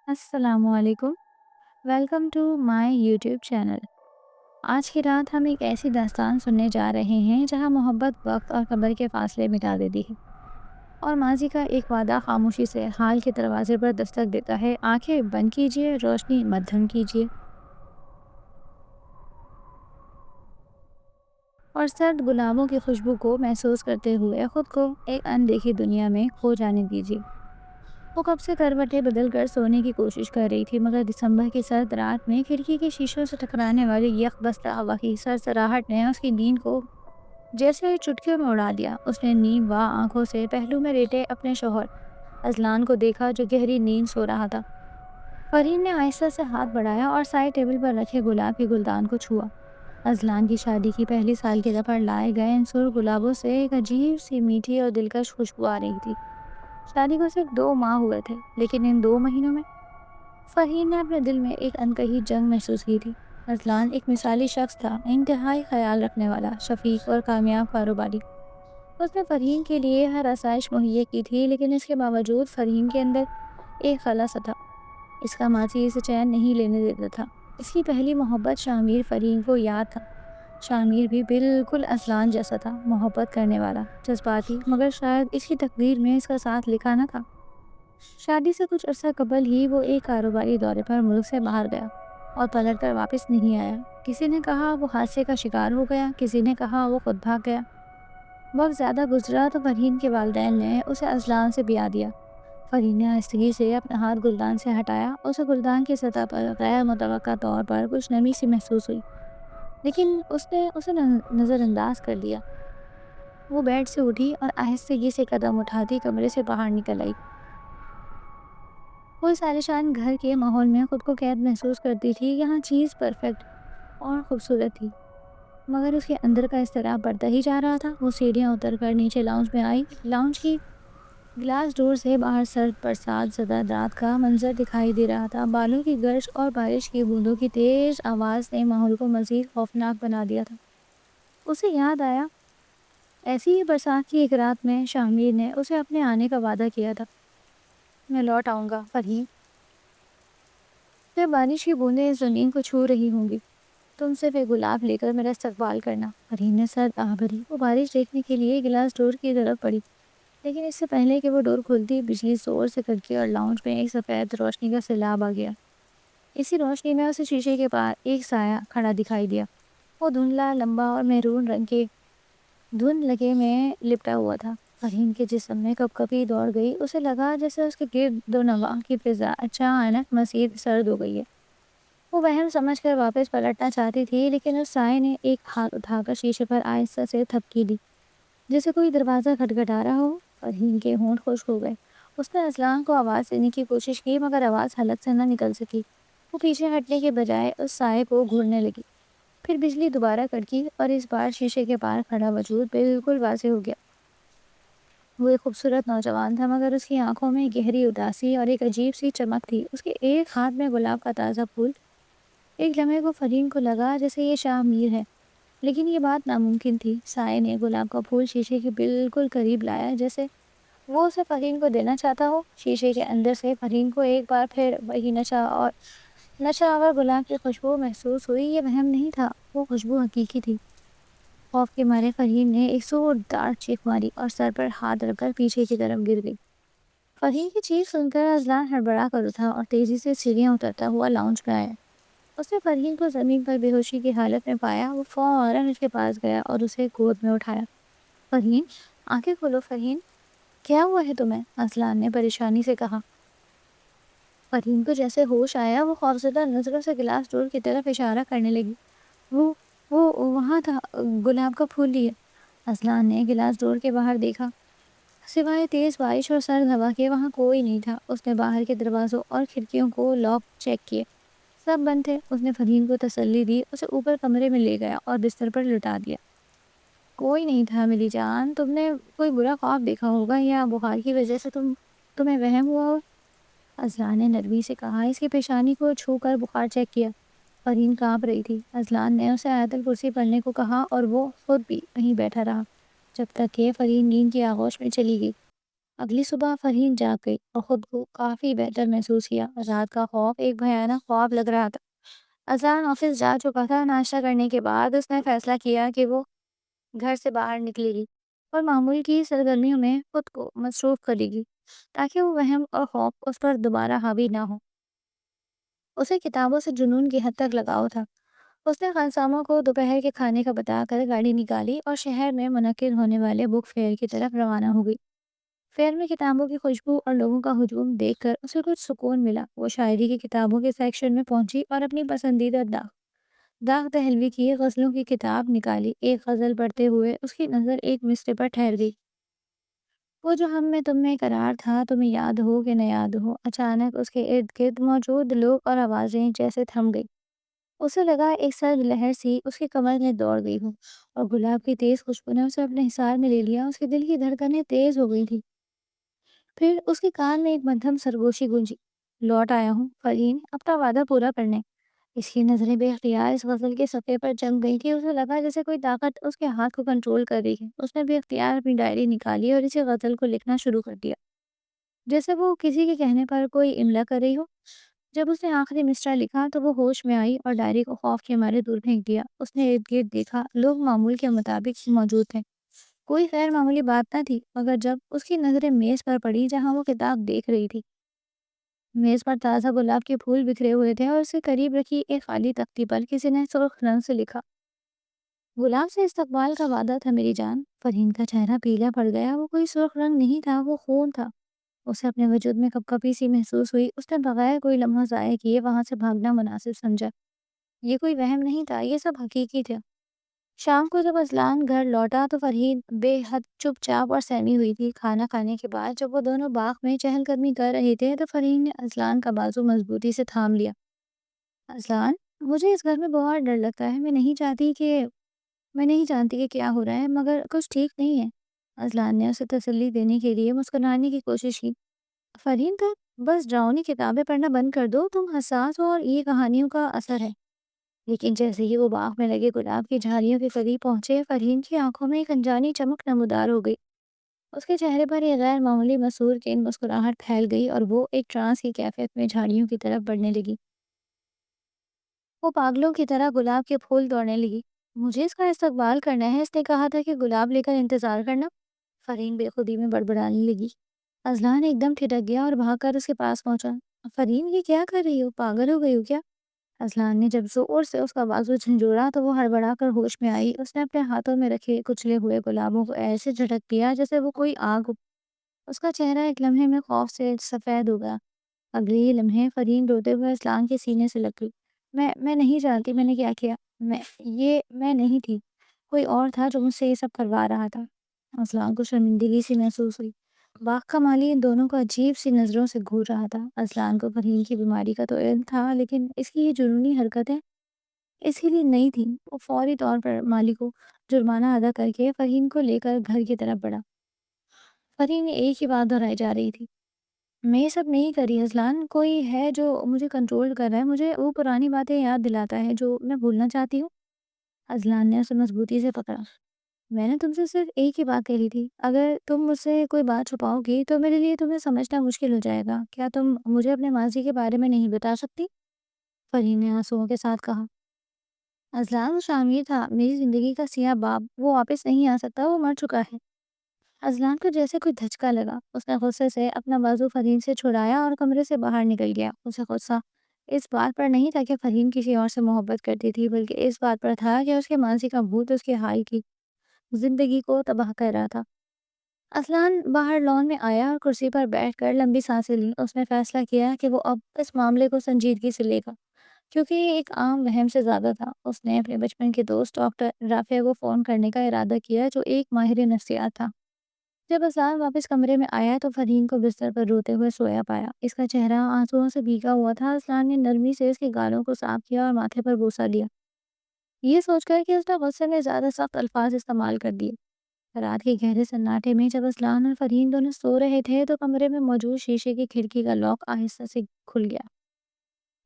السلام علیکم، welcome to my YouTube channel. آج کی رات ہم ایک ایسی داستان سننے جا رہے ہیں جہاں محبت وقت اور قبر کے فاصلے مٹا دیتی ہے اور ماضی کا ایک وعدہ خاموشی سے حال کے دروازے پر دستک دیتا ہے۔ آنکھیں بند کیجیے، روشنی مدھم کیجیے اور سرد گلابوں کی خوشبو کو محسوس کرتے ہوئے خود کو ایک اندیکھی دنیا میں کھو جانے دیجیے۔ وہ کب سے کروٹیں بدل کر سونے کی کوشش کر رہی تھی، مگر دسمبر کی سرد رات میں کھڑکی کے شیشوں سے ٹکرانے والی یک بستہ ہوا کی سرسراہٹ نے اس کی نیند کو جیسے چٹکیوں میں اڑا دیا۔ اس نے نیم وا آنکھوں سے پہلو میں لیٹے اپنے شوہر اذلان کو دیکھا جو گہری نیند سو رہا تھا۔ فرین نے آہستہ سے ہاتھ بڑھایا اور سائے ٹیبل پر رکھے گلاب کے گلدان کو چھوا۔ اذلان کی شادی کی پہلی سالگرہ پر لائے گئے ان سرخ گلابوں سے ایک عجیب سی میٹھی اور دلکش خوشبو آ رہی تھی۔ شادی کو صرف 2 ماہ ہوئے تھے، لیکن ان 2 مہینوں میں فرین نے اپنے دل میں ایک انکہی جنگ محسوس کی تھی۔ اذلان ایک مثالی شخص تھا، انتہائی خیال رکھنے والا، شفیق اور کامیاب کاروباری۔ اس نے فرین کے لیے ہر آسائش مہیا کی تھی، لیکن اس کے باوجود فرین کے اندر ایک خلا سا تھا۔ اس کا ماضی اسے چین نہیں لینے دیتا تھا۔ اس کی پہلی محبت شامیر فرین کو یاد تھا۔ شامیر بھی بالکل اذلان جیسا تھا، محبت کرنے والا، جذباتی، مگر شاید اس کی تقدیر میں اس کا ساتھ لکھا نہ تھا۔ شادی سے کچھ عرصہ قبل ہی وہ ایک کاروباری دورے پر ملک سے باہر گیا اور پلٹ کر واپس نہیں آیا۔ کسی نے کہا وہ حادثے کا شکار ہو گیا، کسی نے کہا وہ خود بھاگ گیا۔ وقت زیادہ گزرا تو فرین کے والدین نے اسے اذلان سے بیاہ دیا۔ فرین نے آہستگی سے اپنا ہاتھ گلدان سے ہٹایا۔ اسے گلدان کی سطح پر غیر متوقع طور پر کچھ نمی سی محسوس ہوئی، لیکن اس نے اسے نظر انداز کر دیا۔ وہ بیڈ سے اٹھی اور آہستگی سے قدم اٹھاتی کمرے سے باہر نکل آئی۔ وہ اس عالیشان گھر کے ماحول میں خود کو قید محسوس کرتی تھی۔ یہاں چیز پرفیکٹ اور خوبصورت تھی، مگر اس کے اندر کا اضطراب بڑھتا ہی جا رہا تھا۔ وہ سیڑھیاں اتر کر نیچے لاؤنج میں آئی۔ لاؤنج کی گلاس ڈور سے باہر سرد برسات زدہ رات کا منظر دکھائی دے رہا تھا۔ بالوں کی گرج اور بارش کی بوندوں کی تیز آواز نے ماحول کو مزید خوفناک بنا دیا تھا۔ اسے یاد آیا، ایسی ہی برسات کی ایک رات میں شامیر نے اسے اپنے آنے کا وعدہ کیا تھا۔ میں لوٹ آؤں گا فرین، جب بارش کی بوندیں زمین کو چھو رہی ہوں گی۔ تم صرف ایک گلاب لے کر میرا استقبال کرنا۔ فرین نے سرد آہ بھری۔ وہ بارش دیکھنے کے لیے گلاس ڈور کی طرف بڑھی، لیکن اس سے پہلے کہ وہ ڈور کھلتی، بجلی زور سے کڑکی اور لاؤنج میں ایک سفید روشنی کا سیلاب آ گیا۔ اسی روشنی میں اسے شیشے کے پار ایک سایہ کھڑا دکھائی دیا۔ وہ دھندلا، لمبا اور میرون رنگ کے دھند لگے میں لپٹا ہوا تھا۔ فرین کے جسم میں کپ کپی دوڑ گئی۔ اسے لگا جیسے اس کے گرد و نواح کی فضا اچانک مزید سرد ہو گئی ہے۔ وہ وہم سمجھ کر واپس پلٹنا چاہتی تھی، لیکن اس سائے نے ایک ہاتھ اٹھا کر شیشے پر آہستہ سے تھپکی دی، جیسے کوئی دروازہ کھٹکھٹا رہا ہو۔ فرین کے ہونٹ خشک ہو گئے۔ اس نے اذلان کو آواز دینے کی کوشش کی، مگر آواز حلق سے نہ نکل سکی۔ وہ پیچھے ہٹنے کے بجائے اس سائے کو گھورنے لگی۔ پھر بجلی دوبارہ کڑکی اور اس بار شیشے کے پار کھڑا وجود بالکل واضح ہو گیا۔ وہ ایک خوبصورت نوجوان تھا، مگر اس کی آنکھوں میں گہری اداسی اور ایک عجیب سی چمک تھی۔ اس کے ایک ہاتھ میں گلاب کا تازہ پھول۔ ایک لمحے کو فرین کو لگا جیسے یہ شامیر ہے، لیکن یہ بات ناممکن تھی۔ سائے نے گلاب کا پھول شیشے کے بالکل قریب لایا، جیسے وہ اسے فرین کو دینا چاہتا ہو۔ شیشے کے اندر سے فرین کو ایک بار پھر وہی نشہ آور گلاب کی خوشبو محسوس ہوئی۔ یہ وہم نہیں تھا، وہ خوشبو حقیقی تھی۔ خوف کے مارے فرین نے ایک زور دار چیخ ماری اور سر پر ہاتھ رکھ کر پیچھے کی طرف گر گئی۔ فرین کی چیخ سن کر اذلان ہڑبڑا کر اٹھا اور تیزی سے سیڑھیاں اترتا ہوا لاؤنج میں آیا۔ اس نے فرین کو زمین پر بے ہوشی کی حالت میں پایا۔ وہ فوراً اس کے پاس گیا اور اسے گود میں اٹھایا۔ فرین، آنکھیں کھولو فرین، کیا ہوا ہے تمہیں؟ اذلان نے پریشانی سے کہا۔ فرین کو جیسے ہوش آیا، وہ خوفزدہ نظروں سے گلاس ڈور کی طرف اشارہ کرنے لگی۔ وہ وہاں تھا، گلاب کا پھول لیے۔ اذلان نے گلاس ڈور کے باہر دیکھا۔ سوائے تیز بارش اور سرد ہوا کے وہاں کوئی نہیں تھا۔ اس نے باہر کے دروازوں اور کھڑکیوں کو لاک چیک کیے، سب بند تھے۔ اس نے فرین کو تسلی دی، اسے اوپر کمرے میں لے گیا اور بستر پر لٹا دیا۔ کوئی نہیں تھا میری جان، تم نے کوئی برا خواب دیکھا ہوگا یا بخار کی وجہ سے تمہیں وہم ہوا ہو، اذلان نے نرمی سے کہا۔ اس کی پیشانی کو چھو کر بخار چیک کیا۔ فرین کانپ رہی تھی۔ اذلان نے اسے آیت الکرسی پڑھنے کو کہا اور وہ خود بھی وہیں بیٹھا رہا جب تک کہ فرین نیند کی آغوش میں چلی گئی۔ اگلی صبح فرحین جاگ گئی اور خود کو کافی بہتر محسوس کیا۔ رات کا خوف ایک بھیانک خواب لگ رہا تھا۔ اذان آفس جا چکا تھا۔ ناشتہ کرنے کے بعد اس نے فیصلہ کیا کہ وہ گھر سے باہر نکلے گی اور معمول کی سرگرمیوں میں خود کو مصروف کرے گی تاکہ وہ وہم اور خوف اس پر دوبارہ حاوی نہ ہو۔ اسے کتابوں سے جنون کی حد تک لگاؤ تھا۔ اس نے خانساموں کو دوپہر کے کھانے کا بتا کر گاڑی نکالی اور شہر میں منعقد ہونے والے بک فیئر کی طرف روانہ ہو گئی۔ فیئر میں کتابوں کی خوشبو اور لوگوں کا ہجوم دیکھ کر اسے کچھ سکون ملا۔ وہ شاعری کی کتابوں کے سیکشن میں پہنچی اور اپنی پسندیدہ داغ دہلوی کی غزلوں کی کتاب نکالی۔ ایک غزل پڑھتے ہوئے اس کی نظر ایک مصرے پر ٹھہر گئی۔ وہ جو ہم میں تم میں قرار تھا، تمہیں یاد ہو کہ نہ یاد ہو۔ اچانک اس کے ارد گرد موجود لوگ اور آوازیں جیسے تھم گئی۔ اسے لگا ایک سرد لہر سی اس کی کمر میں دوڑ گئی ہو اور گلاب کی تیز خوشبو نے اسے اپنے حصار میں لے لیا۔ اس کے دل کی دھڑکنیں تیز ہو گئی تھی۔ پھر اس کے کان میں ایک مدھم سرگوشی گونجی، لوٹ آیا ہوں فرحین، اپنا وعدہ پورا کرنے۔ اس کی نظریں بے اختیار اس غزل کے صفحے پر جم گئی تھی۔ اسے لگا جیسے کوئی طاقت اس کے ہاتھ کو کنٹرول کر رہی ہے۔ اس نے بے اختیار اپنی ڈائری نکالی اور اسی غزل کو لکھنا شروع کر دیا، جیسے وہ کسی کے کہنے پر کوئی املا کر رہی ہو۔ جب اس نے آخری مصرع لکھا تو وہ ہوش میں آئی اور ڈائری کو خوف کے مارے دور پھینک دیا۔ اس نے ارد گرد دیکھا، لوگ معمول کے مطابق موجود تھے، کوئی غیر معمولی بات نہ تھی۔ مگر جب اس کی نظریں میز پر پڑی جہاں وہ کتاب دیکھ رہی تھی، میز پر تازہ گلاب کے پھول بکھرے ہوئے تھے اور اس کے قریب رکھی ایک خالی تختی پر کسی نے سرخ رنگ سے لکھا، گلاب سے استقبال کا وعدہ تھا میری جان۔ فرحین کا چہرہ پیلا پڑ گیا۔ وہ کوئی سرخ رنگ نہیں تھا، وہ خون تھا۔ اسے اپنے وجود میں کپکپی سی محسوس ہوئی۔ اس نے بغیر کوئی لمحہ ضائع کیے وہاں سے بھاگنا مناسب سمجھا۔ یہ کوئی وہم نہیں تھا، یہ سب حقیقی تھا۔ شام کو جب اذلان گھر لوٹا تو فرحین بے حد چپ چاپ اور سہمی ہوئی تھی۔ کھانا کھانے کے بعد جب وہ دونوں باغ میں چہل قدمی کر رہے تھے تو فرحین نے اذلان کا بازو مضبوطی سے تھام لیا۔ اذلان، مجھے اس گھر میں بہت ڈر لگتا ہے۔ میں نہیں جانتی کہ کیا ہو رہا ہے، مگر کچھ ٹھیک نہیں ہے۔ اذلان نے اسے تسلی دینے کے لیے مسکرانے کی کوشش کی۔ فرحین، تم بس ڈراؤنی کتابیں پڑھنا بند کر دو، تم حساس ہو اور یہ کہانیوں کا اثر ہے۔ لیکن جیسے ہی وہ باغ میں لگے گلاب کی جھاڑیوں کے قریب پہنچے، فرحین کی آنکھوں میں ایک انجانی چمک نمودار ہو گئی۔ اس کے چہرے پر ایک غیر معمولی مسرور کی مسکراہٹ پھیل گئی اور وہ ایک ٹرانس کی کیفیت میں جھاڑیوں کی طرف بڑھنے لگی۔ وہ پاگلوں کی طرح گلاب کے پھول توڑنے لگی۔ مجھے اس کا استقبال کرنا ہے، اس نے کہا تھا کہ گلاب لے کر انتظار کرنا۔ فرحین بے خودی میں بڑبڑانے لگی۔ اذلان ایک دم ٹھٹک گیا اور بھاگ کر اس کے پاس پہنچا۔ فرحین، یہ کیا کر رہی ہو؟ پاگل ہو گئی ہو کیا؟ اذلان نے جب زور سے اس کا بازو جھنجھوڑا تو وہ ہڑبڑا کر ہوش میں آئی۔ اس نے اپنے ہاتھوں میں رکھے کچلے ہوئے گلابوں کو ایسے جھٹک دیا جیسے وہ کوئی آگ ہو۔ اس کا چہرہ ایک لمحے میں خوف سے سفید ہو گیا۔ اگلے ہی لمحے فرحین روتے ہوئے اذلان کے سینے سے لگ گئی۔ میں نہیں جانتی میں نے کیا کیا۔ میں نہیں تھی، کوئی اور تھا جو مجھ سے یہ سب کروا رہا تھا۔ اذلان کو شرمندگی سی محسوس ہوئی۔ باغ کا مالی ان دونوں کو عجیب سی نظروں سے گھور رہا تھا۔ اذلان کو فرحین کی بیماری کا تو علم تھا، لیکن اس کی یہ جنونی حرکتیں اس کے لیے نئی تھیں۔ وہ فوری طور پر مالی کو جرمانہ ادا کر کے فرحین کو لے کر گھر کی طرف بڑھا۔ فرحین نے ایک ہی بات دہرائی جا رہی تھی، میں یہ سب نہیں کری اذلان، کوئی ہے جو مجھے کنٹرول کر رہا ہے، مجھے وہ پرانی باتیں یاد دلاتا ہے جو میں بھولنا چاہتی ہوں۔ اذلان نے اسے مضبوطی سے پکڑا۔ میں نے تم سے صرف ایک ہی بات کہی تھی، اگر تم مجھ سے کوئی بات چھپاؤ گی تو میرے لیے تمہیں سمجھنا مشکل ہو جائے گا۔ کیا تم مجھے اپنے ماضی کے بارے میں نہیں بتا سکتی؟ فرحین نے آنسوؤں کے ساتھ کہا۔ اذلان، وہ شامیر تھا، میری زندگی کا سیاہ باب، وہ واپس نہیں آ سکتا، وہ مر چکا ہے۔ اذلان کو جیسے کوئی دھچکا لگا۔ اس نے غصے سے اپنا بازو فرحین سے چھڑایا اور کمرے سے باہر نکل گیا۔ اسے غصہ اس بات پر نہیں تھا کہ فرحین کسی اور سے محبت کرتی تھی، بلکہ اس بات پر تھا کہ اس کے ماضی کا بھوت اس کے حال کی زندگی کو تباہ کر رہا تھا۔ اذلان باہر لان میں آیا اور کرسی پر بیٹھ کر لمبی سانسیں لیں۔ اس نے فیصلہ کیا کہ وہ اب اس معاملے کو سنجیدگی سے لے گا، کیونکہ یہ ایک عام وہم سے زیادہ تھا۔ اس نے اپنے بچپن کے دوست ڈاکٹر رافعہ کو فون کرنے کا ارادہ کیا، جو ایک ماہر نفسیات تھا۔ جب اذلان واپس کمرے میں آیا تو فرحین کو بستر پر روتے ہوئے سویا پایا۔ اس کا چہرہ آنسوؤں سے بھیگا ہوا تھا۔ اذلان نے نرمی سے اس کے گالوں کو صاف کیا اور ماتھے پر بوسہ دیا، یہ سوچ کر کہ اس نے غصے میں زیادہ سخت الفاظ استعمال کر دیے۔ رات کے گہرے سناٹے میں جب اذلان اور فرحین دونوں سو رہے تھے تو کمرے میں موجود شیشے کی کھڑکی کا لاک آہستہ سے کھل گیا۔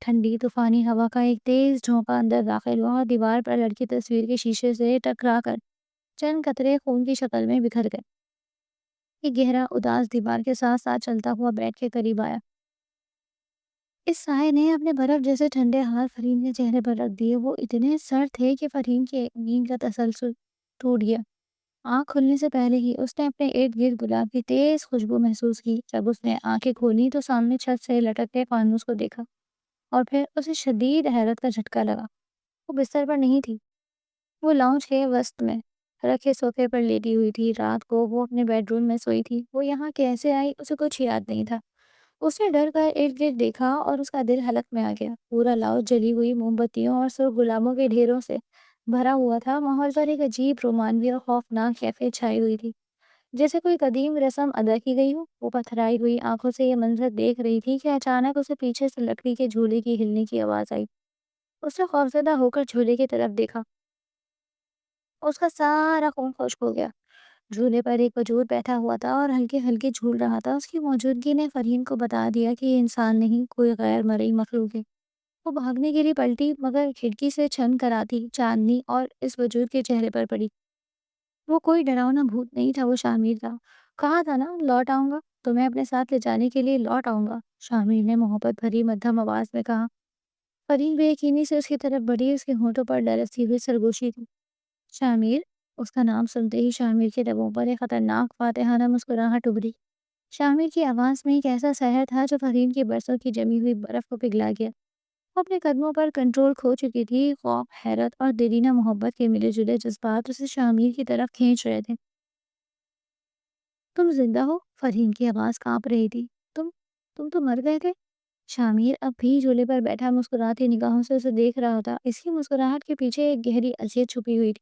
ٹھنڈی طوفانی ہوا کا ایک تیز جھونکا اندر داخل ہوا اور دیوار پر لڑکی تصویر کے شیشے سے ٹکرا کر چند قطرے خون کی شکل میں بکھر گئے۔ ایک گہرا اداس دیوار کے ساتھ ساتھ چلتا ہوا بیڈ کے قریب آیا۔ اس سائے نے اپنے برف جیسے ٹھنڈے ہاتھ فرین کے چہرے پر رکھ دیے۔ وہ اتنے سرد تھے کہ فرین کی نیند کا تسلسل ٹوٹ گیا۔ آنکھ کھلنے سے پہلے ہی اس نے اپنے ارد گرد گلاب کی تیز خوشبو محسوس کی۔ جب اس نے آنکھیں کھولی تو سامنے چھت سے لٹکتے فانوس کو دیکھا، اور پھر اسے شدید حیرت کا جھٹکا لگا۔ وہ بستر پر نہیں تھی، وہ لاؤنج کے وسط میں رکھے صوفے پر لیٹی ہوئی تھی۔ رات کو وہ اپنے بیڈ روم میں سوئی تھی۔ وہ یہاں کیسے آئی اسے کچھ یاد نہیں تھا۔ اس نے ڈر کر ارد گرد دیکھا اور اس کا دل حلق میں آ گیا۔ پورا لاؤنج جلی ہوئی موم بتیوں اور سرخ گلابوں کے ڈھیروں سے بھرا ہوا تھا۔ ماحول پر ایک عجیب رومانوی اور خوفناک کیفیت چھائی ہوئی تھی، جیسے کوئی قدیم رسم ادا کی گئی ہو۔ وہ پتھرائی ہوئی آنکھوں سے یہ منظر دیکھ رہی تھی کہ اچانک اسے پیچھے سے لکڑی کے جھولے کی ہلنے کی آواز آئی۔ اس نے خوفزدہ ہو کر جھولے کی طرف دیکھا۔ اس کا سارا خون خشک ہو گیا۔ جھولے پر ایک وجود بیٹھا ہوا تھا اور ہلکے ہلکے جھول رہا تھا۔ اس کی موجودگی نے فرین کو بتا دیا کہ یہ انسان نہیں، کوئی غیر مرئی مخلوق ہے۔ وہ بھاگنے کے لیے پلٹی، مگر کھڑکی سے چھن کر آتی چاندنی اور اس وجود کے چہرے پر پڑی۔ وہ کوئی ڈراؤنا بھوت نہیں تھا، وہ شامیر تھا۔ کہا تھا نا لوٹ آؤں گا، تمہیں اپنے ساتھ لے جانے کے لیے لوٹ آؤں گا، شامیر نے محبت بھری مدھم آواز میں کہا۔ فرین بے یقینی سے اس کی طرف بڑھی۔ اس کے ہونٹوں پر ڈرتی ہوئی سرگوشی تھی۔ شامیر! اس کا نام سنتے ہی شامیر کے لبوں پر ایک خطرناک فاتحانہ مسکراہٹ ابھری۔ شامیر کی آواز میں ایک ایسا سحر تھا جو فرین کی برسوں کی جمی ہوئی برف کو پگھلا گیا۔ وہ اپنے قدموں پر کنٹرول کھو چکی تھی۔ خوف، حیرت اور دیرینہ محبت کے ملے جلے جذبات اسے شامیر کی طرف کھینچ رہے تھے۔ تم زندہ ہو؟ فرین کی آواز کانپ رہی تھی۔ تم تو مر گئے تھے؟ شامیر اب بھی جھولے پر بیٹھا مسکراتی نگاہوں سے اسے دیکھ رہا تھا۔ اس کی مسکراہٹ کے پیچھے ایک گہری اذیت چھپی ہوئی تھی۔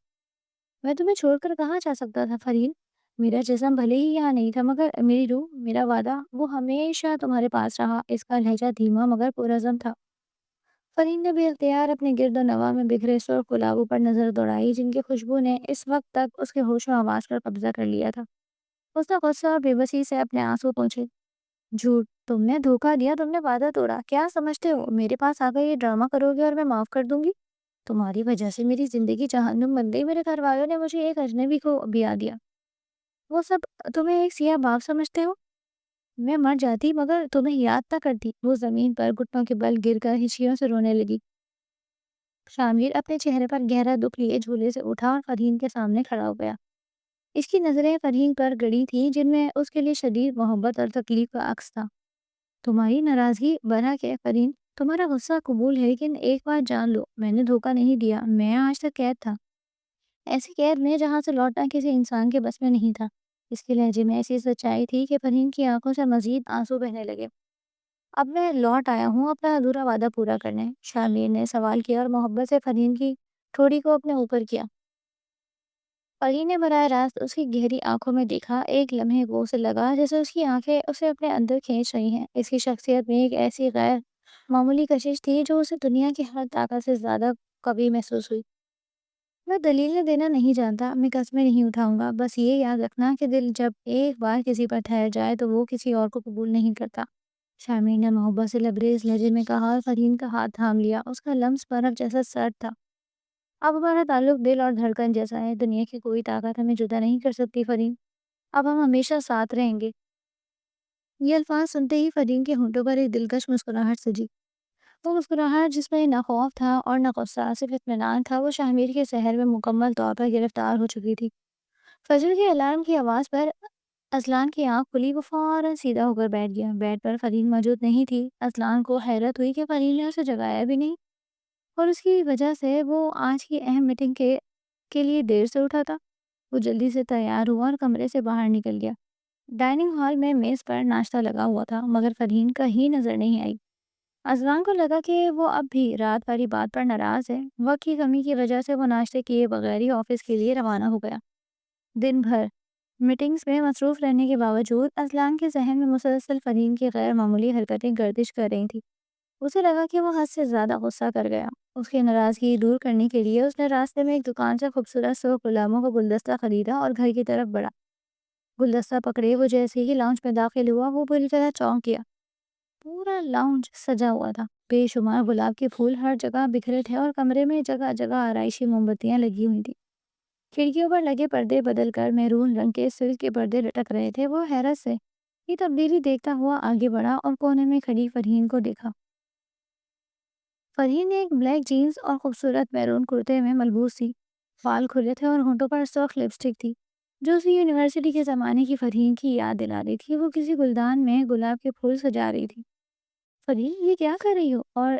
میں تمہیں چھوڑ کر کہاں جا سکتا تھا فرین؟ میرا جسم بھلے ہی یہاں نہیں تھا، مگر میری روح، میرا وعدہ، وہ ہمیشہ تمہارے پاس رہا۔ اس کا لہجہ دھیما مگر پرعزم تھا۔ فرین نے بے اختیار اپنے گرد و نواح میں بکھرے سرخ گلابوں پر نظر دوڑائی، جن کی خوشبو نے اس وقت تک اس کے ہوش و حواس پر قبضہ کر لیا تھا۔ اس نے غصہ اور بے بسی سے اپنے آنسو پونچھے۔ جھوٹ! تم نے دھوکہ دیا، تم نے وعدہ توڑا۔ کیا سمجھتے ہو میرے پاس آ کر یہ ڈرامہ کرو گے اور میں معاف کر دوں گی؟ تمہاری وجہ سے میری زندگی جہنم بن گئی۔ میرے گھر والوں نے مجھے ایک اجنبی کو بیاہ دیا۔ وہ سب تمہیں ایک سیاہ باغ سمجھتے ہو؟ میں مر جاتی مگر تمہیں یاد نہ کرتی۔ وہ زمین پر گھٹنوں کے بل گر کر ہچکیوں سے رونے لگی۔ شامیر اپنے چہرے پر گہرا دکھ لیے جھولے سے اٹھا اور فرین کے سامنے کھڑا ہو گیا۔ اس کی نظریں فرین پر گڑی تھیں، جن میں اس کے لیے شدید محبت اور تکلیف کا عکس تھا۔ تمہاری ناراضگی برحق ہے فرین، تمہارا غصہ قبول ہے، لیکن ایک بات جان لو، میں نے دھوکہ نہیں دیا۔ میں آج تک قید تھا، ایسی قید میں جہاں سے لوٹنا کسی انسان کے بس میں نہیں تھا۔ اس کے لہجے میں ایسی سچائی تھی کہ فرین کی آنکھوں سے مزید آنسو بہنے لگے۔ اب میں لوٹ آیا ہوں اپنا ادھورا وعدہ پورا کرنے، شامیر نے سوال کیا اور محبت سے فرین کی ٹھوڑی کو اپنے اوپر کیا۔ فرین نے براہ راست اس کی گہری آنکھوں میں دیکھا۔ ایک لمحے کو اسے لگا جیسے اس کی آنکھیں اسے اپنے اندر کھینچ رہی ہیں۔ اس کی شخصیت میں ایک ایسی غیر معمولی کشش تھی جو اسے دنیا کی ہر طاقت سے زیادہ قوی محسوس ہوئی۔ میں دلیلیں دینا نہیں جانتا، میں قسمیں نہیں اٹھاؤں گا، بس یہ یاد رکھنا کہ دل جب ایک بار کسی پر ٹھہر جائے تو وہ کسی اور کو قبول نہیں کرتا، شامیر نے محبت سے لبریز لہجے میں کہا اور فرین کا ہاتھ تھام لیا۔ اس کا لمس برف جیسا سرد تھا۔ اب ہمارا تعلق دل اور دھڑکن جیسا ہے، دنیا کی کوئی طاقت ہمیں جدا نہیں کر سکتی فرین، اب ہم ہمیشہ ساتھ رہیں گے۔ یہ الفاظ سنتے ہی فرین کے ہونٹوں پر ایک دلکش مسکراہٹ سجی۔ وہ مسکراہٹ جس میں نہ خوف تھا اور نہ غصہ، صرف اطمینان تھا۔ وہ شامیر کے سحر میں مکمل طور پر گرفتار ہو چکی تھی۔ فجر کے الارم کی آواز پر اذلان کی آنکھ کھلی۔ وہ فوراً سیدھا ہو کر بیٹھ گیا۔ بیڈ پر فرین موجود نہیں تھی۔ اذلان کو حیرت ہوئی کہ فرین نے اسے جگایا بھی نہیں، اور اس کی وجہ سے وہ آج کی اہم میٹنگ کے لیے دیر سے اٹھا تھا۔ وہ جلدی سے تیار ہوا اور کمرے سے باہر نکل گیا۔ ڈائننگ ہال میں میز پر ناشتہ لگا ہوا تھا، مگر فرین کہیں نظر نہیں آئی۔ اذلان کو لگا کہ وہ اب بھی رات والی بات پر ناراض ہے۔ وقت کی کمی کی وجہ سے وہ ناشتے کیے بغیر ہی آفس کے لیے روانہ ہو گیا۔ دن بھر میٹنگز میں مصروف رہنے کے باوجود اذلان کے ذہن میں مسلسل فرین کی غیر معمولی حرکتیں گردش کر رہی تھیں۔ اسے لگا کہ وہ حد سے زیادہ غصہ کر گیا۔ اس کی ناراضگی دور کرنے کے لیے اس نے راستے میں ایک دکان سے خوبصورت سرخ گلابوں کا گلدستہ خریدا اور گھر کی طرف بڑھا۔ گلدستہ پکڑے وہ جیسے ہی لاؤنج میں داخل ہوا، وہ بری طرح چونک گیا۔ پورا لاؤنج سجا ہوا تھا، بے شمار گلاب کے پھول ہر جگہ بکھرے تھے اور کمرے میں جگہ جگہ آرائشی موم بتیاں لگی ہوئی تھیں۔ کھڑکیوں پر لگے پردے بدل کر میرون رنگ کے سلک کے پردے لٹک رہے تھے۔ وہ حیرت سے یہ تبدیلی دیکھتا ہوا آگے بڑھا اور کونے میں کھڑی فرحین کو دیکھا۔ فرحین ایک بلیک جینز اور خوبصورت میرون کرتے میں ملبوس تھی۔ بال کھلے تھے اور ہونٹوں پر سرخ لپسٹک تھی جو اسی یونیورسٹی کے زمانے کی فرحین کی یاد دلا رہی تھی۔ وہ کسی گلدان میں گلاب کے پھول سجا رہی تھی۔ فرحین، یہ کیا کر رہی ہو؟ اور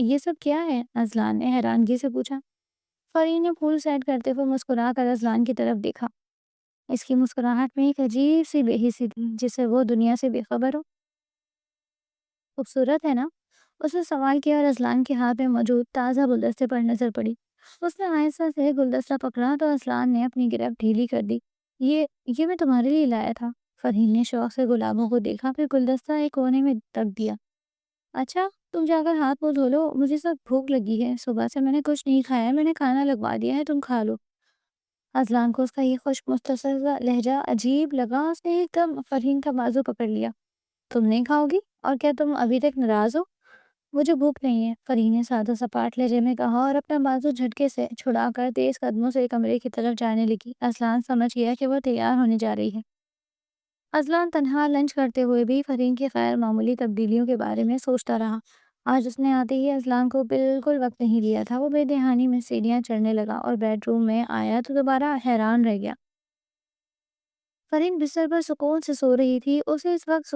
یہ سب کیا ہے؟ ازلان نے حیرانگی سے پوچھا۔ فرحین نے پھول سیٹ کرتے ہوئے مسکرا کر ازلان کی طرف دیکھا۔ اس کی مسکراہٹ میں ایک عجیب سی بے حسی تھی جسے وہ دنیا سے بے خبر ہو۔ خوبصورت ہے نا؟ اس نے سوال کیا اور ازلان کے ہاتھ میں موجود تازہ گلدستے پر نظر پڑی۔ اس نے آہستہ سے گلدستہ پکڑا تو ازلان نے اپنی گرفت ڈھیلی کر دی۔ یہ میں تمہارے لیے لایا تھا۔ فرحین نے شوق سے گلابوں کو دیکھا، پھر گلدستہ ایک کونے میں رکھ دیا۔ اچھا، تم جا کر ہاتھ منہ دھو لو، مجھے سخت بھوک لگی ہے، صبح سے میں نے کچھ نہیں کھایا ہے، میں نے کھانا لگوا دیا ہے، تم کھا لو۔ ازلان کو اس کا یہ خشک مختصر لہجہ عجیب لگا۔ اس نے ایک دم فرحین کا بازو پکڑ لیا۔ تم نہیں کھاؤ گی؟ اور کیا تم ابھی تک ناراض ہو؟ مجھے بھوک نہیں ہے، فرحین نے سادہ سپاٹ لہجے میں کہا اور اپنا بازو جھٹکے سے چھڑا کر تیز قدموں سے کمرے کی طرف جانے لگی۔ ازلان سمجھ گیا کہ وہ تیار ہونے جا رہی ہے۔ ازلان تنہا لنچ کرتے ہوئے بھی فرحین کی غیر معمولی تبدیلیوں کے بارے میں سوچتا رہا۔ آج اس نے آتے ہی ازلان کو بالکل وقت نہیں دیا تھا۔ وہ بے دہانی میں سیڑھیاں چڑھنے لگا اور بیڈ روم میں آیا تو دوبارہ حیران رہ گیا۔ فرحین بستر پر سکون سے سو رہی تھی۔ اسے اس وقت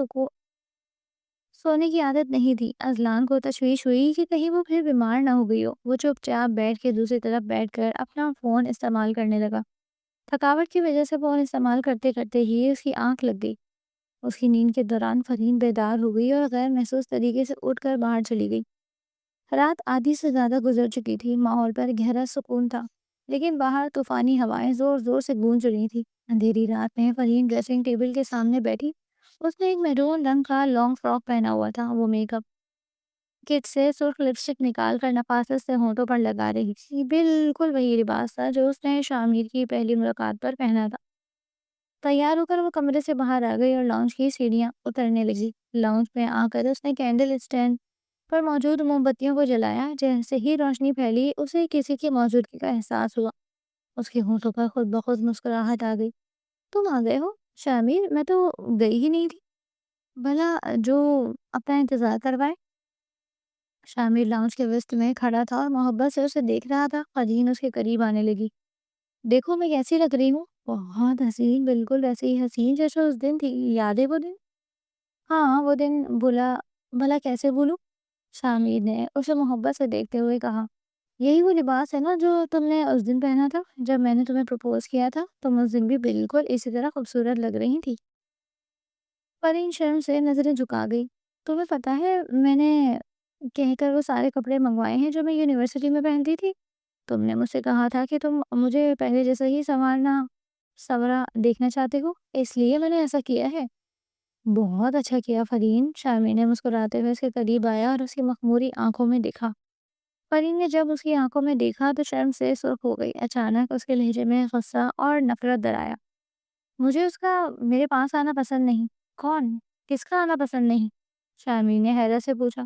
سونے کی عادت نہیں تھی۔ ازلان کو تشویش ہوئی کہ کہیں وہ پھر بیمار نہ ہو گئی ہو۔ وہ چپ چاپ بیڈ کے دوسری طرف بیٹھ کر اپنا فون استعمال کرنے لگا۔ تھکاوٹ کی وجہ سے فون استعمال کرتے کرتے ہی اس کی آنکھ لگ گئی۔ اس کی نیند کے دوران فرحین بیدار ہو گئی اور غیر محسوس طریقے سے اٹھ کر باہر چلی گئی۔ رات آدھی سے زیادہ گزر چکی تھی۔ ماحول پر گہرا سکون تھا، لیکن باہر طوفانی ہوائیں زور زور سے گونج رہی تھی۔ اندھیری رات میں فرحین ڈریسنگ ٹیبل کے سامنے بیٹھی۔ اس نے ایک میرون رنگ کا لانگ فراک پہنا ہوا تھا۔ وہ میک اپ کٹ سے سرخ لپسٹک نکال کر نفاست سے ہونٹوں پر لگا رہی تھی۔ بالکل وہی لباس تھا جو اس نے شامیر کی پہلی ملاقات پر پہنا تھا۔ تیار ہو کر وہ کمرے سے باہر آ گئی اور لاؤنج کی سیڑھیاں اترنے لگی۔ لاؤنج میں آ کر اس نے کینڈل اسٹینڈ پر موجود موم بتیوں کو جلایا۔ جیسے ہی روشنی پھیلی اسے کسی کی موجودگی کا احساس ہوا۔ اس کے ہونٹوں پر خود بخود مسکراہٹ آ گئی۔ تم آ گئے ہو شامیر؟ میں تو گئی ہی نہیں تھی، بھلا جو اپنا انتظار کروائے۔ شامیر لاؤنج کے وسط میں کھڑا تھا اور محبت سے اسے دیکھ رہا تھا۔ فرحین اس کے قریب آنے لگی۔ دیکھو میں کیسی لگ رہی ہوں؟ بہت حسین، بالکل ویسے ہی حسین جیسے اس دن تھی۔ یاد ہے وہ دن؟ ہاں، وہ دن بھلا کیسے بھولوں؟ شامیر نے اسے محبت سے دیکھتے ہوئے کہا۔ یہی وہ لباس ہے نا جو تم نے اس دن پہنا تھا جب میں نے تمہیں پروپوز کیا تھا؟ تم اس دن بھی بالکل اسی طرح خوبصورت لگ رہی تھی۔ فرحین شرم سے نظریں جھکا گئی۔ تمہیں پتا ہے میں نے کہہ کر وہ سارے کپڑے منگوائے ہیں جو میں یونیورسٹی میں پہنتی تھی۔ تم نے مجھ سے کہا تھا کہ تم مجھے پہلے جیسا ہی سورا دیکھنا چاہتے ہو، اس لیے میں نے ایسا کیا ہے۔ بہت اچھا کیا فرحین۔ شامیر نے مسکراتے ہوئے اس کے قریب آیا اور اس کی مخموری آنکھوں میں دیکھا۔ فرحین نے جب اس کی آنکھوں میں دیکھا تو شرم سے سرخ ہو گئی۔ اچانک اس کے لہجے میں غصہ اور نفرت درایا۔ مجھے اس کا میرے پاس آنا پسند نہیں۔ کون؟ کس کا آنا پسند نہیں؟ شامیر نے حیرت سے پوچھا۔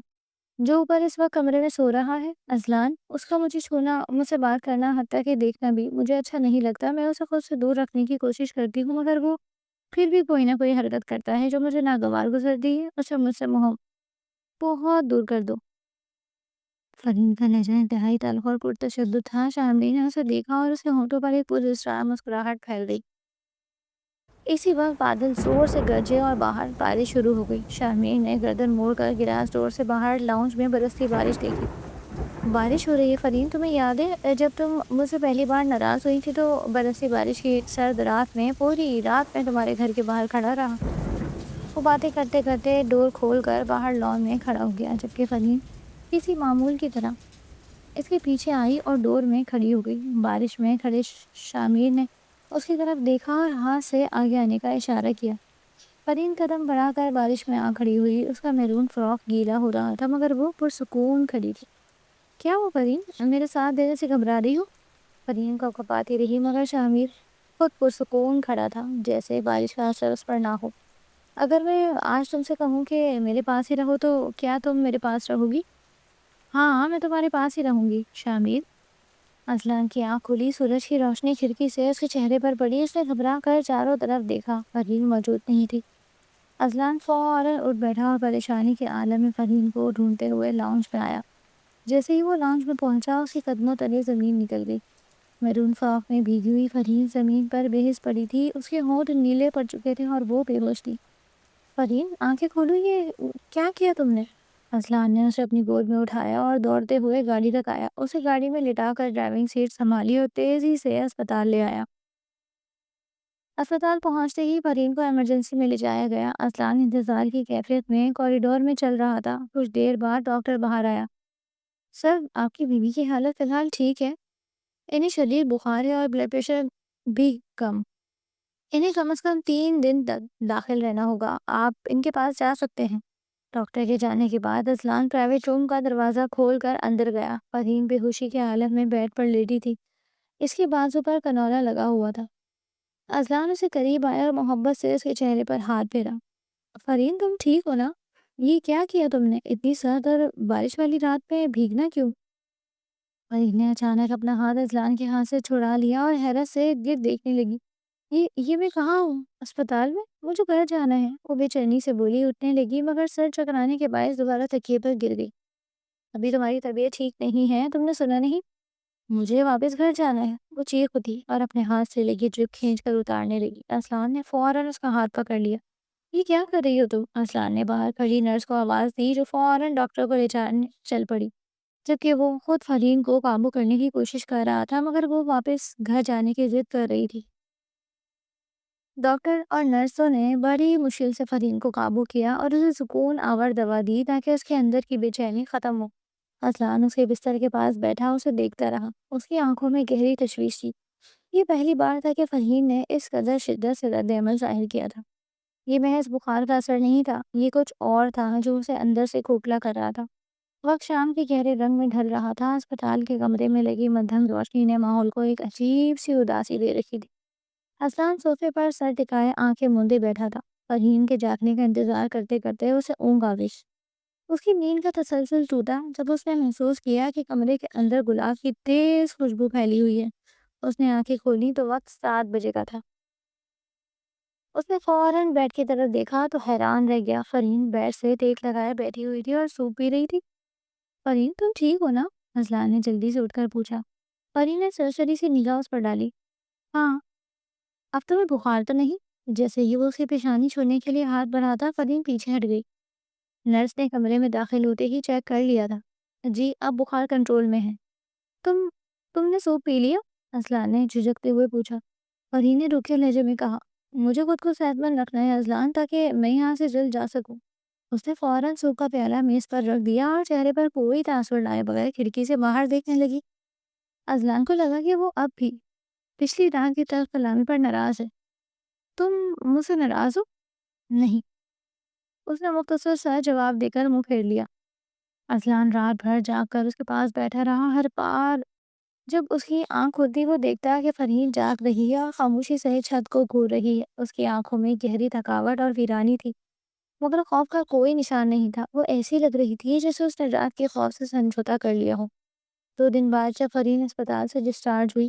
جو اوپر اس وقت کمرے میں سو رہا ہے، ازلان۔ اس کا مجھے چھونا، مجھ سے بات کرنا، حتیٰ کہ دیکھنا بھی مجھے اچھا نہیں لگتا۔ میں اسے خود سے دور رکھنے کی کوشش کرتی ہوں مگر وہ پھر بھی کوئی نہ کوئی حرکت کرتا ہے جو مجھے ناگوار گزرتی ہے۔ اسے مجھ سے بہت دور کر دو۔ فرحین کا لہجہ انتہائی تلخ اور پرتشدد تھا۔ شامیر نے اسے دیکھا اور اس کے ہونٹوں پر ایک پراسرار مسکراہٹ پھیل گئی۔ اسی وقت بادل زور سے گرجے اور باہر بارش شروع ہو گئی۔ شامیر نے گردن موڑ کر گلاس ڈور سے باہر لاؤنج میں برستی بارش دیکھی۔ بارش ہو رہی ہے فرحین؟ تمہیں یاد ہے جب تم مجھ سے پہلی بار ناراض ہوئی تھی تو برستی بارش کی سرد رات میں پوری رات میں تمہارے گھر کے باہر کھڑا رہا۔ وہ باتیں کرتے کرتے ڈور کھول کر باہر لان میں کھڑا ہو گیا، جبکہ فرحین کسی معمول کی طرح اس کے پیچھے آئی اور ڈور میں کھڑی ہو گئی۔ بارش میں کھڑے شامیر نے اس کی طرف دیکھا اور ہاتھ سے آگے آنے کا اشارہ کیا۔ فرحین قدم بڑھا کر بارش میں آ کھڑی ہوئی۔ اس کا میرون فراک گیلا ہو رہا تھا مگر وہ پرسکون کھڑی تھی۔ کیا ہو فرحین؟ میرے ساتھ دینے سے گھبرا رہی ہو؟ فرحین کو کپاتی رہی مگر شامیر خود پرسکون کھڑا تھا، جیسے بارش کا اثر اس پر نہ ہو۔ اگر میں آج تم سے کہوں کہ میرے پاس ہی رہو تو کیا تم میرے پاس رہو گی؟ ہاں، میں تمہارے پاس ہی رہوں گی شامیر۔ اذلان کی آنکھ کھلی، سورج کی روشنی کھڑکی سے اس کے چہرے پر پڑی۔ اس نے گھبرا کر چاروں طرف دیکھا، فرین موجود نہیں تھی۔ اذلان فوراً اٹھ بیٹھا اور پریشانی کے عالم میں فرین کو ڈھونڈتے ہوئے لاؤنج میں آیا۔ جیسے ہی وہ لاؤنج میں پہنچا، اس کے قدموں تلے زمین نکل گئی۔ میرون فاق میں بھیگی ہوئی فرین زمین پر بے حس پڑی تھی، اس کے ہونٹ نیلے پڑ چکے تھے اور وہ بے ہوش تھی۔ فرین، آنکھیں کھولو، یہ کیا کیا تم نے؟ اذلان نے اسے اپنی گود میں اٹھایا اور دوڑتے ہوئے گاڑی تک آیا۔ اسے گاڑی میں لٹا کر ڈرائیونگ سیٹ سنبھالی اور تیزی سے اسپتال لے آیا۔ اسپتال پہنچتے ہی فرین کو ایمرجنسی میں لے جایا گیا۔ اذلان انتظار کی کیفیت میں کوریڈور میں چل رہا تھا۔ کچھ دیر بعد ڈاکٹر باہر آیا۔ سر، آپ کی بیوی کی حالت فی الحال ٹھیک ہے، انہیں شدید بخار ہے اور بلڈ پریشر بھی کم۔ انہیں کم از کم 3 دن تک داخل رہنا ہوگا، آپ ان کے پاس جا سکتے ہیں۔ ڈاکٹر کے جانے کے بعد اذلان پرائیویٹ روم کا دروازہ کھول کر اندر گیا۔ فرین بے ہوشی کے حالت میں بیڈ پر لیٹی تھی، اس کے بازو پر کنولا لگا ہوا تھا۔ اذلان اسے قریب آیا اور محبت سے اس کے چہرے پر ہاتھ پھیرا۔ فرین، تم ٹھیک ہو نا؟ یہ کیا کیا تم نے؟ اتنی سرد اور بارش والی رات میں بھیگنا کیوں؟ فرین نے اچانک اپنا ہاتھ اذلان کے ہاتھ سے چھڑا لیا اور حیرت سے گرد دیکھنے لگی۔ یہ میں کہاں ہوں؟ اسپتال میں؟ مجھے گھر جانا ہے، وہ بے چینی سے بولی۔ اٹھنے لگی مگر سر چکرانے کے باعث دوبارہ تکیے پر گر گئی۔ ابھی تمہاری طبیعت ٹھیک نہیں ہے، تم نے سنا نہیں؟ مجھے واپس گھر جانا ہے، وہ چیخ اٹھی اور اپنے ہاتھ سے لگی ڈرپ کھینچ کر اتارنے لگی۔ اذلان نے فوراً اس کا ہاتھ پکڑ لیا۔ یہ کیا کر رہی ہو تم؟ اذلان نے باہر کھڑی نرس کو آواز دی، جو فوراً ڈاکٹر کو لے جانے چل پڑی، جبکہ وہ خود فرین کو قابو کرنے کی کوشش کر رہا تھا مگر وہ واپس گھر جانے کی ضد کر رہی تھی۔ ڈاکٹر اور نرسوں نے بڑی مشکل سے فرین کو قابو کیا اور اسے سکون آور دوا دی تاکہ اس کے اندر کی بے چینی ختم ہو۔ اذلان اس کے بستر کے پاس بیٹھا اسے دیکھتا رہا۔ اس کی آنکھوں میں گہری تشویش تھی۔ یہ پہلی بار تھا کہ فرین نے اس قدر شدت سے رد عمل ظاہر کیا تھا۔ یہ محض بخار کا اثر نہیں تھا، یہ کچھ اور تھا جو اسے اندر سے کھوکھلا کر رہا تھا۔ وقت شام کے گہرے رنگ میں ڈھل رہا تھا۔ اسپتال کے کمرے میں لگی مدھم روشنی نے ماحول کو ایک عجیب سی اداسی دے رکھی تھی۔ اذلان صوفے پر سر ٹکائے آنکھیں موندے بیٹھا تھا۔ فرین کے جاگنے کا انتظار کرتے کرتے اسے اونگ آ گئی۔ اس کی نیند کا تسلسل ٹوٹا جب اس نے محسوس کیا کہ کمرے کے اندر گلاب کی تیز خوشبو پھیلی ہوئی ہے۔ اس نے آنکھیں کھولی تو وقت 7 بجے کا تھا۔ اس نے فوراً بیڈ کی طرف دیکھا تو حیران رہ گیا۔ فرین بیڈ سے ٹیک لگائے بیٹھی ہوئی تھی اور سوپ پی رہی تھی۔ فرین، تم ٹھیک ہو نا؟ اذلان نے جلدی سے اٹھ کر پوچھا۔ فرین نے سرسری سی نگاہ اس پر ڈالی۔ ہاں، اب تمہیں بخار تو نہیں؟ جیسے ہی وہ اس کی پیشانی چھونے کے لیے ہاتھ بڑھاتا، فرین پیچھے ہٹ گئی۔ نرس نے کمرے میں داخل ہوتے ہی چیک کر لیا تھا۔ جی، اب بخار کنٹرول میں ہے۔ تم تم نے سوپ پی لیا؟ اذلان نے جھجکتے ہوئے پوچھا۔ فرین نے روکھے لہجے میں کہا، مجھے خود کو صحت مند رکھنا ہے اذلان، تاکہ میں یہاں سے جلد جا سکوں۔ اس نے فوراً سوپ کا پیالہ میز پر رکھ دیا اور چہرے پر کوئی تاثر لائے بغیر کھڑکی سے باہر دیکھنے لگی۔ اذلان کو لگا کہ وہ اب بھی پچھلی رات کی تلخ کلامی پر ناراض ہے۔ تم مجھ سے ناراض ہو؟ نہیں، اس نے مختصر سا جواب دے کر منہ پھیر لیا۔ اذلان رات بھر جاگ کر اس کے پاس بیٹھا رہا۔ ہر بار جب اس کی آنکھ کھلتی وہ دیکھتا کہ فرین جاگ رہی ہے اور خاموشی سے چھت کو گھور رہی ہے۔ اس کی آنکھوں میں گہری تھکاوٹ اور ویرانی تھی، مگر خوف کا کوئی نشان نہیں تھا۔ وہ ایسی لگ رہی تھی جیسے اس نے رات کے خوف سے سمجھوتا کر لیا ہو۔ 2 دن بعد جب فرین اسپتال سے ڈسچارج ہوئی،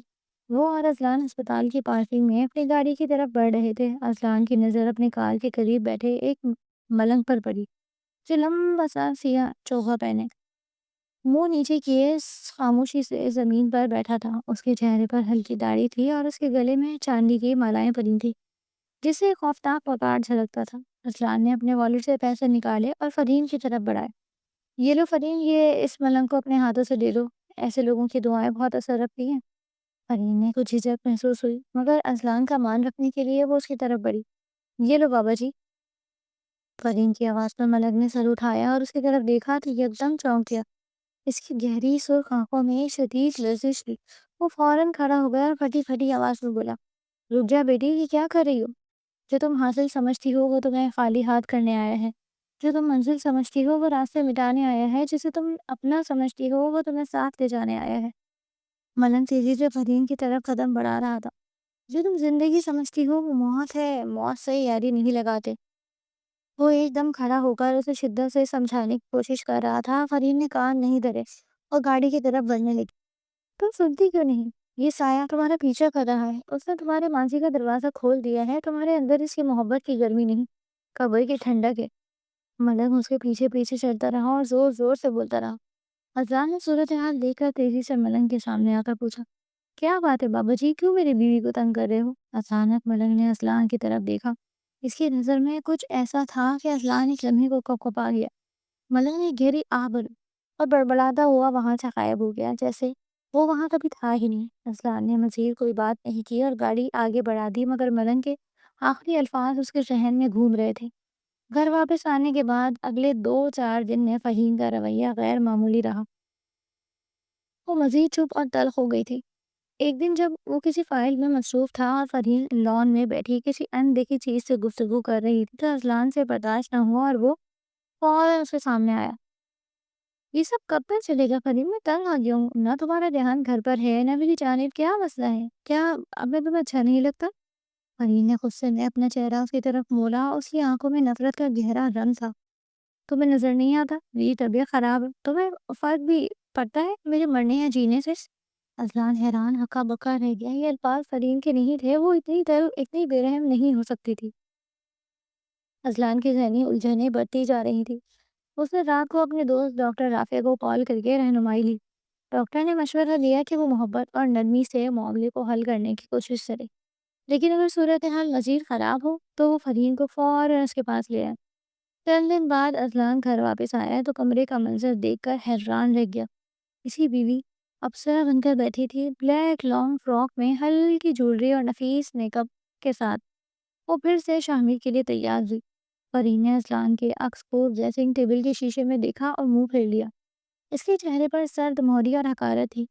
وہ اور اذلان اسپتال کی پارکنگ میں اپنی گاڑی کی طرف بڑھ رہے تھے۔ اذلان کی نظر اپنی کار کے قریب بیٹھے ایک ملنگ پر پڑی، جو لمبا سا سیاہ چوغا پہنے منہ نیچے کیے خاموشی سے زمین پر بیٹھا تھا۔ اس کے چہرے پر ہلکی داڑھی تھی اور اس کے گلے میں چاندی کی مالائیں پڑی تھی، جس سے خوفناک پکار جھلکتا تھا۔ اذلان نے اپنے والیٹ سے پیسے نکالے اور فرین کی طرف بڑھائے۔ یہ لو فرین، یہ اس ملنگ کو اپنے ہاتھوں سے دے دو، ایسے لوگوں کی دعائیں بہت اثر رکھتی ہیں۔ فرین نے کچھ جھجک محسوس ہوئی مگر اذلان کا مان رکھنے کے لیے وہ اس کی طرف بڑھی۔ یہ لو بابا جی۔ فرین کی آواز پر ملنگ نے سر اٹھایا اور اس کی طرف دیکھا تو یکدم چونک گیا۔ اس کی گہری سرخ آنکھوں میں شدید لرزش تھی۔ وہ فوراً کھڑا ہو گیا اور پھٹی پھٹی آواز میں بولا، رک جا بیٹی، یہ کیا کر رہی ہو؟ جو تم حاصل سمجھتی ہو وہ تمہیں خالی ہاتھ کرنے آیا ہے، جو تم منزل سمجھتی ہو وہ راستے مٹانے آیا ہے، جسے تم اپنا سمجھتی ہو وہ تمہیں ساتھ لے جانے آیا ہے۔ ملنگ تیزی سے فرین کی طرف قدم بڑھا رہا تھا۔ جو تم زندگی سمجھتی ہو وہ موت ہے، موت سے یاری نہیں لگاتے۔ وہ ایک دم کھڑا ہو کر اسے شدت سے سمجھانے کی کوشش کر رہا تھا۔ فرین نے کان نہیں دھرے اور گاڑی کی طرف بڑھنے لگی۔ تم سنتی کیوں نہیں؟ یہ سایہ تمہارا پیچھا کر رہا ہے، اس نے تمہارے ماضی کا دروازہ کھول دیا ہے، تمہارے اندر اس کی محبت کی گرمی نہیں، قبر کی ٹھنڈک ہے۔ ملنگ اس کے پیچھے پیچھے چلتا رہا اور زور زور سے بولتا رہا۔ اذان نے صورتحال دیکھ کر تیزی سے ملنگ کے سامنے آ کر پوچھا، کیا بات ہے بابا جی، کیوں میری بیوی کو تنگ کر رہے ہو؟ اچانک ملنگ نے اذان کی طرف دیکھا۔ اس کی نظر میں کچھ ایسا تھا کہ اذان ایک لمحے کو کپکپا گیا۔ ملنگ نے گہری آہ بھری اور بڑبڑاتا ہوا وہاں سے غائب ہو گیا، جیسے وہ وہاں کبھی تھا ہی نہیں۔ اذان نے مزید کوئی بات نہیں کی اور گاڑی آگے بڑھا دی، مگر ملنگ کے آخری الفاظ اس کے ذہن میں گھوم رہے تھے۔ گھر واپس آنے کے بعد اگلے 2-4 دن میں فہیم کا رویہ غیر معمولی رہا۔ وہ مزید چپ اور تلخ ہو گئی تھی۔ ایک دن جب وہ کسی فائل میں مصروف تھا اور فرحین لان میں بیٹھی کسی ان دیکھی چیز سے گفتگو کر رہی تھی تو اذلان سے برداشت نہ ہوا اور وہ فوراً اس کے سامنے آیا۔ یہ سب کب تک چلے گا فرحین؟ میں تنگ آ گیا ہوں، نہ تمہارا دھیان گھر پر ہے نہ میری جانب، کیا مسئلہ ہے؟ کیا اب میں تمہیں اچھا نہیں لگتا؟ فرحین نے غصے میں اپنا چہرہ اس کی طرف موڑا، اس کی آنکھوں میں نفرت کا گہرا رنگ تھا۔ تمہیں نظر نہیں آتا میری طبیعت خراب ہے؟ تمہیں فرق بھی پڑتا ہے میرے مرنے یا جینے سے؟ اذلان حیران ہکا بکا رہ گیا۔ یہ الفاظ فرین کے نہیں تھے، وہ اتنی دل اتنی بے رحم نہیں ہو سکتی تھی۔ اذلان کی ذہنی الجھنیں بڑھتی جا رہی تھی۔ اس نے رات کو اپنے دوست ڈاکٹر رافع کو کال کر کے رہنمائی لی۔ ڈاکٹر نے مشورہ دیا کہ وہ محبت اور نرمی سے معاملے کو حل کرنے کی کوشش کرے، لیکن اگر صورتحال مزید خراب ہو تو وہ فرین کو فوراً اس کے پاس لے آئے۔ چند دن بعد اذلان گھر واپس آیا تو کمرے کا منظر دیکھ کر حیران رہ گیا۔ اس کی بیوی اپسرا بن کر بیٹھی تھی، بلیک لانگ فراک میں، ہلکی جولری اور نفیس میک اپ کے ساتھ۔ وہ پھر سے شامل کے لیے تیار ہوئی۔ فرین نے اذلان کے عکس کو ڈریسنگ ٹیبل کے شیشے میں دیکھا اور منہ پھیر لیا۔ اس کے چہرے پر سرد مہری اور حقارت تھی۔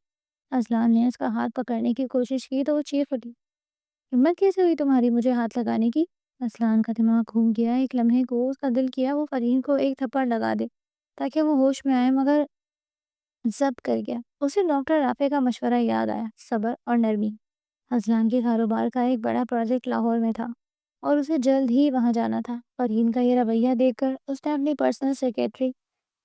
اذلان نے اس کا ہاتھ پکڑنے کی کوشش کی تو وہ چیخ اٹھی، ہمت کیسے ہوئی تمہاری مجھے ہاتھ لگانے کی؟ اذلان کا دماغ گھوم گیا۔ ایک لمحے کو اس کا دل کیا وہ فرین کو ایک تھپڑ لگا دے تاکہ وہ ہوش میں آئے، مگر ضبط کر گیا۔ اسے ڈاکٹر رافع کا مشورہ یاد آیا، صبر اور نرمی۔ اذلان کے کاروبار کا ایک بڑا پروجیکٹ لاہور میں تھا اور اسے جلد ہی وہاں جانا تھا۔ فرین کا یہ رویہ دیکھ کر اس نے اپنی پرسنل سیکریٹری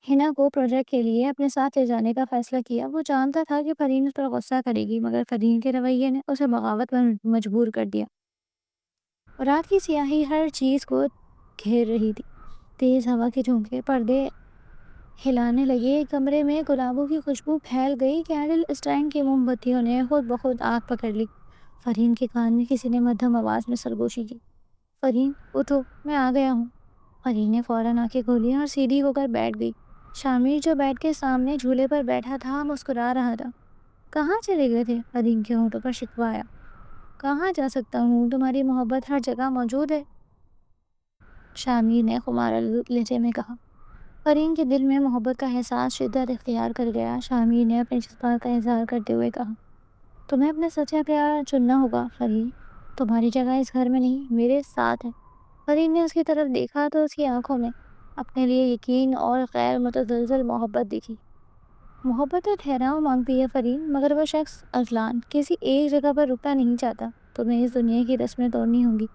ہنا کو پروجیکٹ کے لیے اپنے ساتھ لے جانے کا فیصلہ کیا۔ وہ جانتا تھا کہ فرین اس پر غصہ کرے گی، مگر فرین کے رویے نے اسے بغاوت پر مجبور کر دیا۔ رات کی سیاہی ہر چیز کو گھیر رہی تھی۔ تیز ہوا کے جھونکے پردے ہلانے لگے، کمرے میں گلابوں کی خوشبو پھیل گئی، کینڈل اسٹینڈ کی موم بتیوں نے خود بخود آگ پکڑ لی۔ فرین کے کان میں کسی نے مدھم آواز میں سرگوشی کی، فرین اٹھو، میں آ گیا ہوں۔ فرین نے فوراً آنکھیں کھولی اور سیدھی ہو کر بیٹھ گئی۔ شامیر جو بیڈ کے سامنے جھولے پر بیٹھا تھا مسکرا رہا تھا۔ کہاں چلے گئے تھے؟ فرین کے ہونٹوں پر شکوہ آیا۔ کہاں جا سکتا ہوں، تمہاری محبت ہر جگہ موجود ہے، شامیر نے خمارہ لہجے میں کہا۔ فرین کے دل میں محبت کا احساس شدت اختیار کر گیا۔ شامیر نے اپنے جذبات کا اظہار کرتے ہوئے کہا، تمہیں اپنا سچا پیار چننا ہوگا فرین، تمہاری جگہ اس گھر میں نہیں، میرے ساتھ ہے۔ فرین نے اس کی طرف دیکھا تو اس کی آنکھوں میں اپنے لیے یقین اور غیر متزلزل محبت دیکھی۔ محبت تو ٹھہراؤ مانگتی ہے فرین، مگر وہ شخص اذلان کسی ایک جگہ پر رکنا نہیں چاہتا، تمہیں اس دنیا کی رسمیں توڑنی ہوں گی۔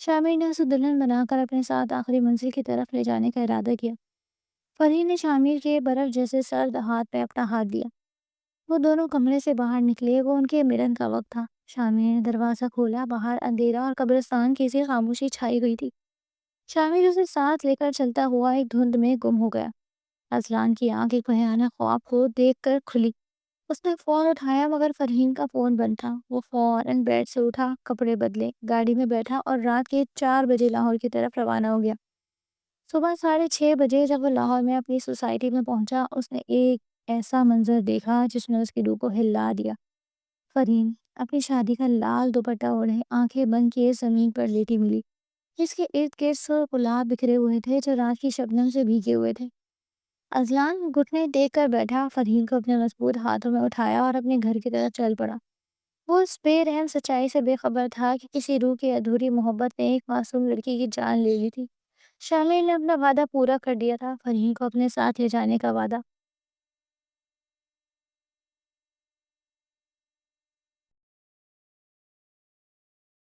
شامیر نے اسے دلہن بنا کر اپنے ساتھ آخری منزل کی طرف لے جانے کا ارادہ کیا۔ فرین نے شامیر کے برف جیسے سرد ہاتھ پہ اپنا ہاتھ دیا۔ وہ دونوں کمرے سے باہر نکلے، وہ ان کے ملن کا وقت تھا۔ شامیر نے دروازہ کھولا، باہر اندھیرا اور قبرستان کی سی خاموشی چھائی ہوئی تھی۔ شامیر اسے ساتھ لے کر چلتا ہوا ایک دھند میں گم ہو گیا۔ اذلان کی آنکھ ایک بھیانک خواب کو دیکھ کر کھلی۔ اس نے فون اٹھایا مگر فرین کا فون بند تھا۔ وہ فوراً بیڈ سے اٹھا، کپڑے بدلے، گاڑی میں بیٹھا اور رات کے 4 بجے لاہور کی طرف روانہ ہو گیا۔ صبح 6:30 بجے جب وہ لاہور میں اپنی سوسائٹی میں پہنچا، اس نے ایک ایسا منظر دیکھا جس نے اس کی روح کو ہلا دیا۔ فرین اپنی شادی کا لال دوپٹہ اوڑھے آنکھیں بند کیے زمین پر لیٹی ملی۔ اس کے ارد گرد سرخ گلاب بکھرے ہوئے تھے جو رات کی شبنم سے بھیگے ہوئے تھے۔ اذلان گھٹنے ٹیک کر بیٹھا، فرین کو اپنے مضبوط ہاتھوں میں اٹھایا اور اپنے گھر کی طرف چل پڑا۔ وہ اس بے رحم سچائی سے بے خبر تھا کہ کسی روح کی ادھوری محبت نے ایک معصوم لڑکی کی جان لے لی تھی۔ شامل نے اپنا وعدہ پورا کر دیا تھا، فرین کو اپنے ساتھ لے جانے کا وعدہ۔